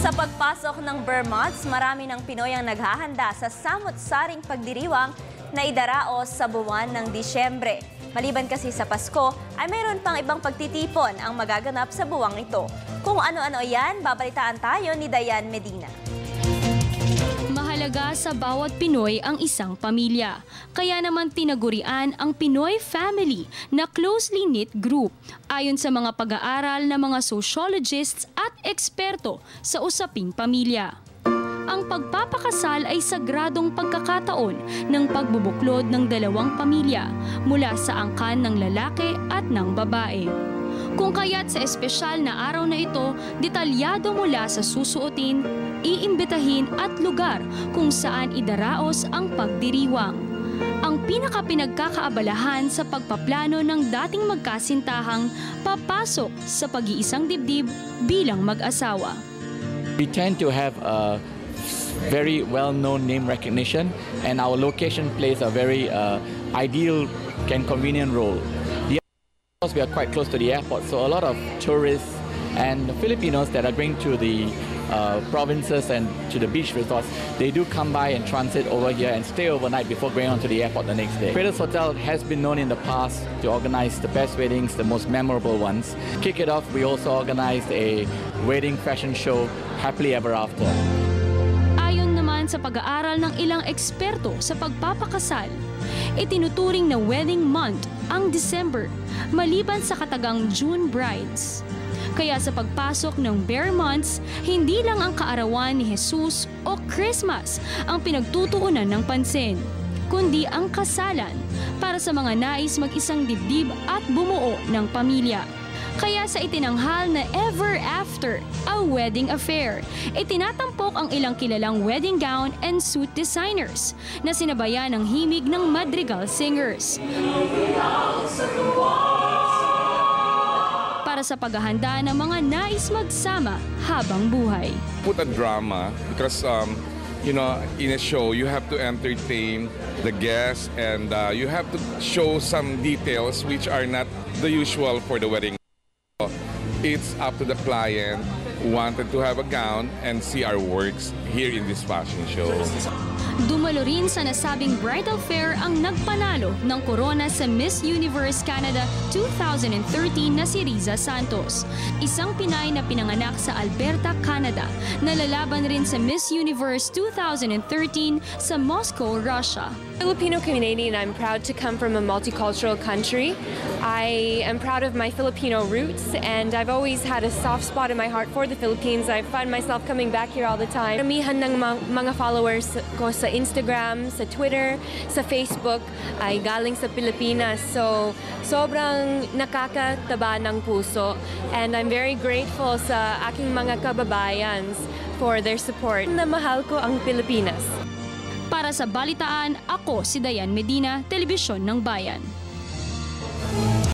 Sa pagpasok ng Burr Months, marami ng Pinoy ang naghahanda sa samot-saring pagdiriwang na idaraos sa buwan ng Disyembre. Maliban kasi sa Pasko, ay mayroon pang ibang pagtitipon ang magaganap sa buwang ito. Kung ano-ano yan, babalitaan tayo ni Dayan Medina. Mahalaga sa bawat Pinoy ang isang pamilya. Kaya naman tinagurian ang Pinoy family na closely knit group ayon sa mga pag-aaral ng mga sociologists at eksperto sa usaping pamilya. Ang pagpapakasal ay sagradong pagkakataon ng pagbubuklod ng dalawang pamilya mula sa angkan ng lalaki at ng babae. Kung kaya't sa espesyal na araw na ito, detalyado mula sa susuotin, iimbitahin at lugar kung saan idaraos ang pagdiriwang. Ang pinakapinagkakaabalahan sa pagpaplano ng dating magkasintahang papasok sa pag-iisang dibdib bilang mag-asawa. We tend to have a very well-known name recognition, and our location plays a very ideal and convenient role. We are quite close to the airport, so a lot of tourists and Filipinos that are going to the provinces and to the beach resorts, they do come by and transit over here and stay overnight before going on to the airport the next day. Cradles Hotel has been known in the past to organize the best weddings, the most memorable ones. Kick it off, we also organized a wedding fashion show, Happily Ever After. Ayon naman sa pag-aaral ng ilang eksperto sa pagpapakasal, itinuturing na wedding month ang December, maliban sa katagang June brides. Kaya sa pagpasok ng Burr Months, hindi lang ang kaarawan ni Jesus o Christmas ang pinagtutuunan ng pansin, kundi ang kasalan para sa mga nais mag-isang dibdib at bumuo ng pamilya. Kaya sa itinanghal na Ever After, a wedding affair, itinatampok ang ilang kilalang wedding gown and suit designers na sinabayan ng himig ng madrigal singers. Para sa paghahanda ng mga nais magsama habang buhay. Put a drama because you know, in a show you have to entertain the guests and you have to show some details which are not the usual for the wedding. It's up to the client who wanted to have a gown and see our works here in this fashion show. Dumalo rin sa nasabing bridal fair ang nagpanalo ng korona sa Miss Universe Canada 2013 na si Riza Santos. Isang Pinay na pinanganak sa Alberta, Canada, na lalaban rin sa Miss Universe 2013 sa Moscow, Russia. Filipino Canadian, I'm proud to come from a multicultural country. I am proud of my Filipino roots, and I've always had a soft spot in my heart for the Philippines. I find myself coming back here all the time. Karamihan ng mga followers ko sa Instagram, sa Twitter, sa Facebook ay galing sa Pilipinas. So, sobrang nakakataba ng puso, and I'm very grateful sa aking mga kababayans for their support. Na mahal ko ang Pilipinas. Para sa balitaan, ako si Dayan Medina, Telebisyon ng Bayan.